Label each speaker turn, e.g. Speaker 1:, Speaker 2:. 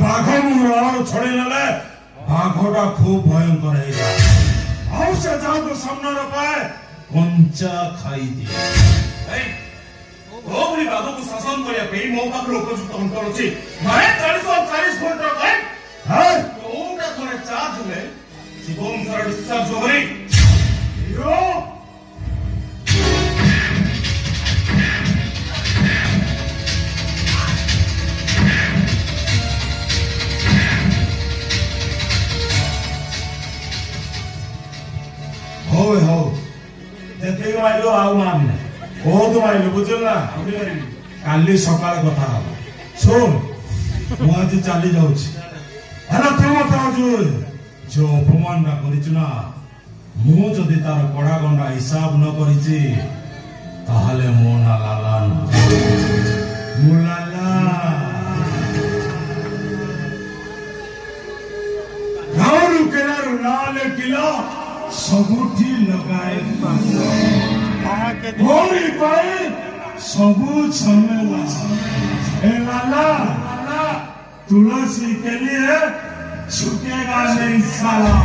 Speaker 1: बाघ मुहर छड़े ना बाघटा खूब भयंकर है से जाओ सामने पाए कंचा खाई दिए बाघ को शासन करने मो पाखे उपयुक्त अंतर अच्छी मारे 40 थोड़े चार्ज हुए जीव अनुसार डिस्चार्ज होगी माइलो आउ मान बहुत माइलो बुझलना काली सकाळ कथा सुन मु आज चली जाउछि हला तू मत जो अपमान ना करिछु ना मु जदि तार कड़ा गंडा हिसाब न करिछि ताहले मो ना लाला मु लाला गाउरु केनारु नाले किलो सबुठी लगाए होरी पाए सबू झमेला ए लाला तुलसी के लिए झुकेगा नहीं साला।